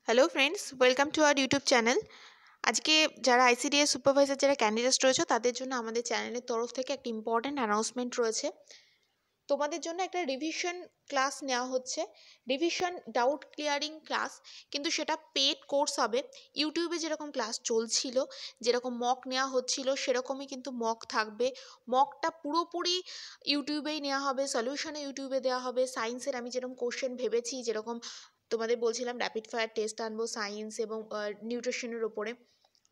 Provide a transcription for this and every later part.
Hello friends, welcome to our YouTube channel. আজকে যারা ICDS supervisor যারা ক্যান্ডিডেটস রয়েছে তাদের জন্য আমাদের চ্যানেলের তরফ থেকে একটা ইম্পর্ট্যান্ট অ্যানাউন্সমেন্ট রয়েছে। তোমাদের জন্য একটা রিভিশন ক্লাস নেওয়া হচ্ছে, রিভিশন ডাউট ক্লিয়ারিং ক্লাস, কিন্তু সেটা পেড কোর্স হবে। ইউটিউবে যেরকম ক্লাস চলছিল, যেরকম মক নেওয়া হচ্ছিল, সেরকমই কিন্তু মক থাকবে। মকটা পুরোপুরি ইউটিউবেই নেওয়া হবে, সলিউশনে ইউটিউবে দেওয়া হবে। সায়েন্সের আমি যেরকম কোশ্চেন ভেবেছি, যেরকম তোমাদের বলছিলাম র্যাপিড ফায়ার টেস্ট আনবো সায়েন্স এবং নিউট্রিশনের ওপরে,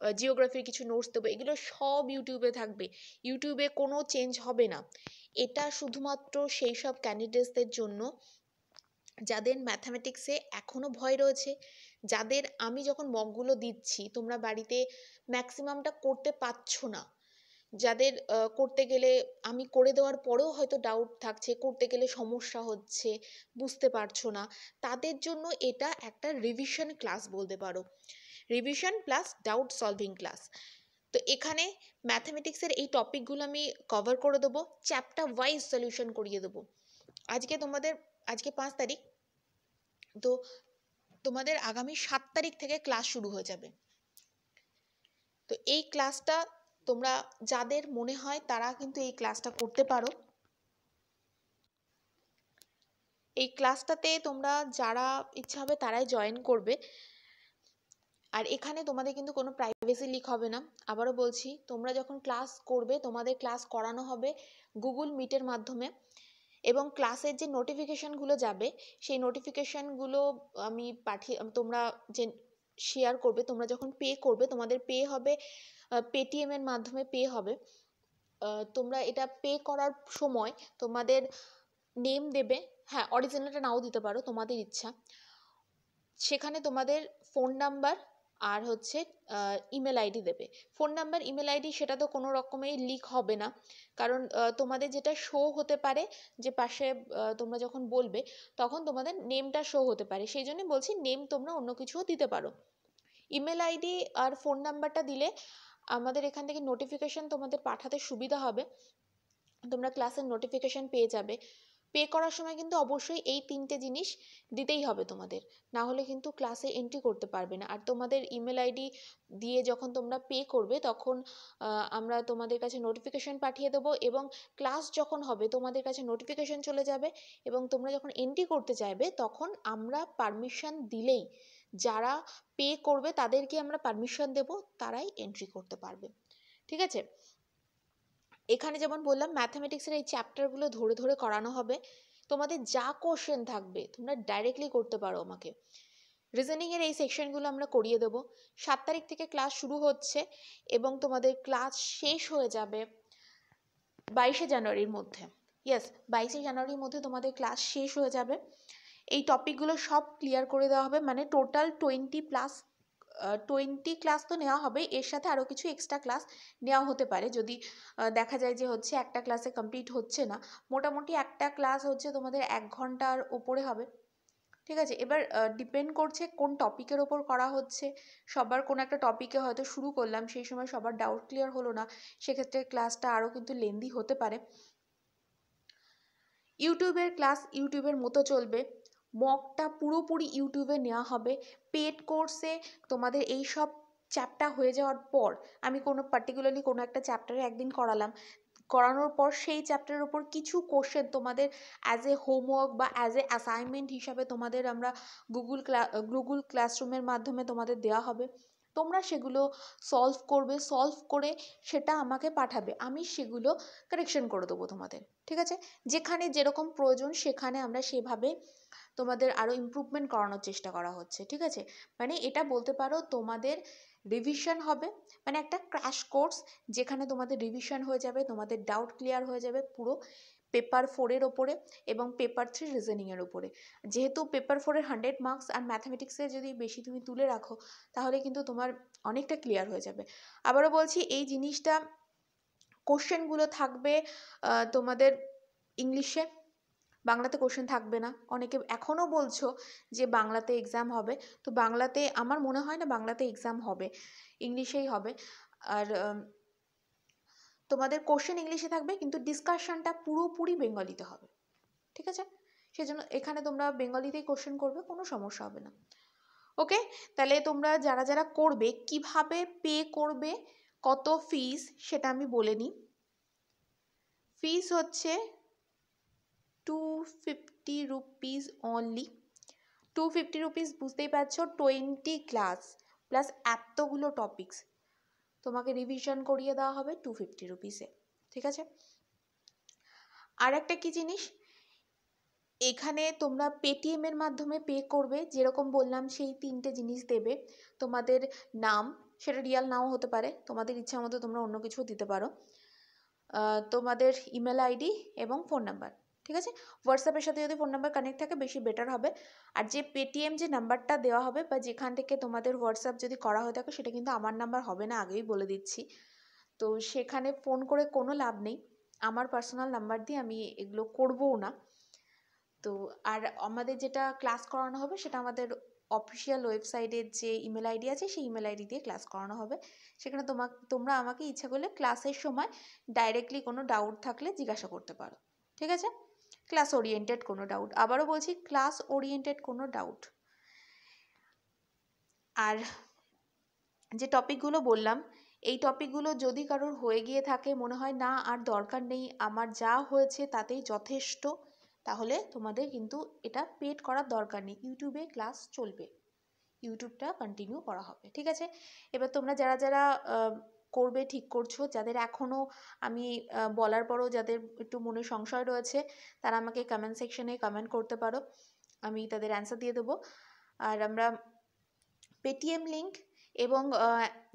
জিওগ্রাফির কিছু নোটস দেবো, এগুলো সব ইউটিউবে থাকবে। ইউটিউবে কোনো চেঞ্জ হবে না। এটা শুধুমাত্র সেই সব ক্যান্ডিডেটসদের জন্য যাদের ম্যাথামেটিক্সে এখনও ভয় রয়েছে, যাদের আমি যখন মকগুলো দিচ্ছি তোমরা বাড়িতে ম্যাক্সিমামটা করতে পারছো না, যাদের করতে গেলে আমি করে দেওয়ার পরেও হয়তো ডাউট থাকছে, করতে গেলে সমস্যা হচ্ছে, বুঝতে পারছো না, তাদের জন্য এটা একটা রিভিশন ক্লাস বলতে পারো। Revision plus doubt solving class. তো এখানে ম্যাথামেটিক্সের এই টপিকগুলো আমি কভার করে দেবো, চ্যাপ্টার ওয়াইজ সলিউশন করিয়ে দেবো। আজকে 5 তারিখ, তো তোমাদের আগামী 7 তারিখ থেকে ক্লাস শুরু হয়ে যাবে। তো এই ক্লাসটা তোমরা যাদের মনে হয় তারা কিন্তু এই ক্লাসটা করতে পারো। এই ক্লাসটাতে তোমরা যারা ইচ্ছা হবে তারাই জয়েন করবে। আর এখানে তোমাদের কিন্তু কোনো প্রাইভেসি লিক হবে না। আবারও বলছি, তোমরা যখন ক্লাস করবে তোমাদের ক্লাস করানো হবে গুগল মিটের মাধ্যমে, এবং ক্লাসের যে নোটিফিকেশানগুলো যাবে সেই নোটিফিকেশানগুলো আমি তোমরা যে শেয়ার করবে, তোমরা যখন পে করবে, তোমাদের পে হবে পেটিএমের মাধ্যমে পে হবে। তোমরা এটা পে করার সময় তোমাদের নেম দেবে, হ্যাঁ অরিজিনালটা নাও দিতে পারো, তোমাদের ইচ্ছা। সেখানে তোমাদের ফোন নাম্বার আর হচ্ছে ইমেল আইডি দেবে। ফোন নাম্বার ইমেল আইডি সেটা তো কোনো রকমের লিক হবে না, কারণ তোমাদের যেটা শো হতে পারে যে পাশে তোমরা যখন বলবে তখন তোমাদের নেমটা শো হতে পারে, সেই জন্য বলছি নেম তোমরা অন্য কিছুও দিতে পারো। ইমেল আইডি আর ফোন নাম্বারটা দিলে আমাদের এখান থেকে নোটিফিকেশান তোমাদের পাঠাতে সুবিধা হবে, তোমরা ক্লাসের নোটিফিকেশান পেয়ে যাবে। পে করার সময় কিন্তু অবশ্যই এই 3টে জিনিস দিতেই হবে তোমাদের, না হলে কিন্তু ক্লাসে এন্ট্রি করতে পারবে না। আর তোমাদের ইমেল আইডি দিয়ে যখন তোমরা পে করবে তখন আমরা তোমাদের কাছে নোটিফিকেশান পাঠিয়ে দেবো, এবং ক্লাস যখন হবে তোমাদের কাছে নোটিফিকেশান চলে যাবে, এবং তোমরা যখন এন্ট্রি করতে চাইবে তখন আমরা পারমিশন দিলেই, যারা পে করবে তাদেরকে আমরা পারমিশন দেব, তারাই এন্ট্রি করতে পারবে। ঠিক আছে? এখানে যেমন বললাম ম্যাথামেটিক্সের এই চ্যাপ্টারগুলো ধরে ধরে করানো হবে। তোমাদের যা কোশ্চেন থাকবে তোমরা ডাইরেক্টলি করতে পারো আমাকে। রিজনিংয়ের এই সেকশনগুলো আমরা করিয়ে দেবো। 7 তারিখ থেকে ক্লাস শুরু হচ্ছে এবং তোমাদের ক্লাস শেষ হয়ে যাবে 22শে জানুয়ারির মধ্যে। ইয়েস, 22শে জানুয়ারির মধ্যে তোমাদের ক্লাস শেষ হয়ে যাবে। এই টপিকগুলো সব ক্লিয়ার করে দেওয়া হবে, মানে টোটাল 20 ক্লাস তো নেওয়া হবে, এর সাথে আরও কিছু এক্সট্রা ক্লাস নেওয়া হতে পারে যদি দেখা যায় যে হচ্ছে একটা ক্লাসে কমপ্লিট হচ্ছে না। মোটামুটি একটা ক্লাস হচ্ছে তোমাদের 1 ঘন্টার ওপরে হবে। ঠিক আছে? এবার ডিপেন্ড করছে কোন টপিকের ওপর করা হচ্ছে। সবার কোনো একটা টপিকে হয়তো শুরু করলাম, সেই সময় সবার ডাউট ক্লিয়ার হলো না, সেক্ষেত্রে ক্লাসটা আরও কিন্তু লেন্দি হতে পারে। ইউটিউবের ক্লাস ইউটিউবের মতো চলবে, মকটা পুরোপুরি ইউটিউবে নেওয়া হবে। পেড কোর্সে তোমাদের এই সব চ্যাপ্টার হয়ে যাওয়ার পর আমি কোনো পার্টিকুলারলি কোনো একটা চ্যাপ্টারে একদিন করানোর পর সেই চ্যাপ্টারের ওপর কিছু কোশ্চেন তোমাদের অ্যাজ এ হোমওয়ার্ক বা অ্যাজ এ অ্যাসাইনমেন্ট হিসাবে তোমাদের আমরা গুগল ক্লাসরুমের মাধ্যমে তোমাদের দেওয়া হবে। তোমরা সেগুলো সলভ করবে, সলভ করে সেটা আমাকে পাঠাবে, আমি সেগুলো কারেকশন করে দেবো তোমাদের। ঠিক আছে? যেখানে যেরকম প্রয়োজন সেখানে আমরা সেভাবে তোমাদের আরও ইমপ্রুভমেন্ট করানোর চেষ্টা করা হচ্ছে। ঠিক আছে? মানে এটা বলতে পারো তোমাদের রিভিশন হবে, মানে একটা ক্র্যাশ কোর্স যেখানে তোমাদের রিভিশন হয়ে যাবে, তোমাদের ডাউট ক্লিয়ার হয়ে যাবে পুরো পেপার 4-এর ওপরে এবং পেপার 3 রিজনিংয়ের ওপরে। যেহেতু পেপার 4-এর 100 মার্কস আর ম্যাথামেটিক্সে যদি বেশি তুমি তুলে রাখো তাহলে কিন্তু তোমার অনেকটা ক্লিয়ার হয়ে যাবে। আবারও বলছি, এই জিনিসটা কোশ্চেনগুলো থাকবে তোমাদের ইংলিশে, বাংলাতে কোশ্চেন থাকবে না। অনেকে এখনও বলছো যে বাংলাতে এক্সাম হবে, তো বাংলাতে আমার মনে হয় না বাংলাতে এক্সাম হবে, ইংলিশেই হবে। আর তোমাদের কোশ্চেন ইংলিশে থাকবে কিন্তু ডিসকাশনটা পুরোপুরি বেঙ্গলিতে হবে। ঠিক আছে? সেজন্য এখানে তোমরা বেঙ্গলিতেই কোশ্চেন করবে, কোনো সমস্যা হবে না। ওকে, তাহলে তোমরা যারা যারা করবে কিভাবে পে করবে, কত ফিস সেটা আমি বলে নিই। ফিস হচ্ছে 250 রুপিস অনলি। 250 রুপিস বুঝতেই পারছো, 20 ক্লাস প্লাস এতগুলো টপিকস তোমাকে রিভিশন করিয়ে দেওয়া হবে 250 রুপিসে, ঠিক আছে। আর একটা কি জিনিস, এখানে তোমরা পেটিএম এর মাধ্যমে পে করবে, যেরকম বললাম সেই 3টে জিনিস দেবে। তোমাদের নাম, সেটা রিয়াল নাও হতে পারে, তোমাদের ইচ্ছা মতো তোমরা অন্য কিছু দিতে পারো, তোমাদের ইমেল আইডি এবং ফোন নাম্বার, ঠিক আছে। হোয়াটসঅ্যাপের সাথে যদি ফোন নাম্বার কানেক্ট থাকে বেশি বেটার হবে। আর যে পেটিএম যে নাম্বারটা দেওয়া হবে বা যেখান থেকে তোমাদের হোয়াটসঅ্যাপ যদি করা হয়ে থাকে সেটা কিন্তু আমার নাম্বার হবে না, আগেই বলে দিচ্ছি। তো সেখানে ফোন করে কোনো লাভ নেই, আমার পার্সোনাল নাম্বার দিয়ে আমি এগুলো করবও না। তো আর আমাদের যেটা ক্লাস করানো হবে সেটা আমাদের অফিসিয়াল ওয়েবসাইটের যে ইমেল আইডি আছে সেই ইমেল আইডি দিয়ে ক্লাস করানো হবে। সেখানে তোমরা আমাকে ইচ্ছা করলে ক্লাসের সময় ডাইরেক্টলি কোনো ডাউট থাকলে জিজ্ঞাসা করতে পারো, ঠিক আছে। ক্লাস ওরিয়েন্টেড কোনো ডাউট, আবারও বলছি ক্লাস ওরিয়েন্টেড কোনো ডাউট। আর যে টপিকগুলো বললাম এই টপিকগুলো যদি কারোর হয়ে গিয়ে থাকে, মনে হয় না আর দরকার নেই, আমার যা হয়েছে তাতেই যথেষ্ট, তাহলে তোমাদের কিন্তু এটা পেড করার দরকার নেই, ইউটিউবে ক্লাস চলবে, ইউটিউবটা কন্টিনিউ করা হবে, ঠিক আছে। এবার তোমরা যারা যারা করবে ঠিক করছো, যাদের এখনও আমি বলার পরও যাদের একটু মনে সংশয় রয়েছে, তারা আমাকে কমেন্ট সেকশনে কমেন্ট করতে পারো, আমি তাদের অ্যান্সার দিয়ে দেবো। আর আমরা পেটিএম লিঙ্ক এবং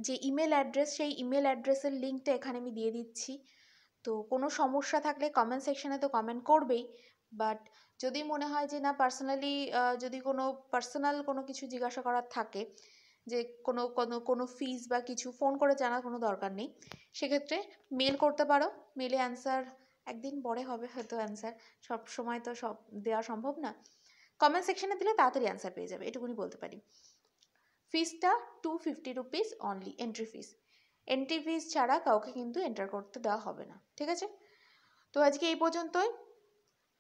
যে ইমেল অ্যাড্রেস, সেই ইমেল অ্যাড্রেসের লিঙ্কটা এখানে আমি দিয়ে দিচ্ছি। তো কোনো সমস্যা থাকলে কমেন্ট সেকশনে তো কমেন্ট করবেই, বাট যদি মনে হয় যে না পার্সোনালি যদি কোনো পার্সোনাল কোনো কিছু জিজ্ঞাসা করার থাকে, যে কোনো কোনো কোনো ফিস বা কিছু, ফোন করে জানার কোনো দরকার নেই, সেক্ষেত্রে মেল করতে পারো। মেলে অ্যান্সার একদিন পরে হবে হয়তো, অ্যান্সার সব সময় তো সব দেওয়া সম্ভব না, কমেন্ট সেকশনে দিলে তাড়াতাড়ি অ্যান্সার পেয়ে যাবে, এটুকুনি বলতে পারি। ফিসটা 250 rupees only, entry fees. Entry fees ছাড়া কাউকে কিন্তু এন্টার করতে দেওয়া হবে না, ঠিক আছে। তো আজকে এই পর্যন্তই।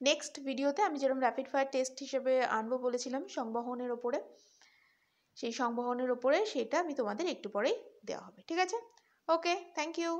নেক্সট ভিডিওতে আমি যেরকম র্যাপিড ফায়ার টেস্ট হিসেবে আনবো বলেছিলাম সংবহনের ওপরে, সেই সংবহনের ওপরে সেটা আমি তোমাদের একটু পরেই দেওয়া হবে, ঠিক আছে। ওকে, থ্যাংক ইউ।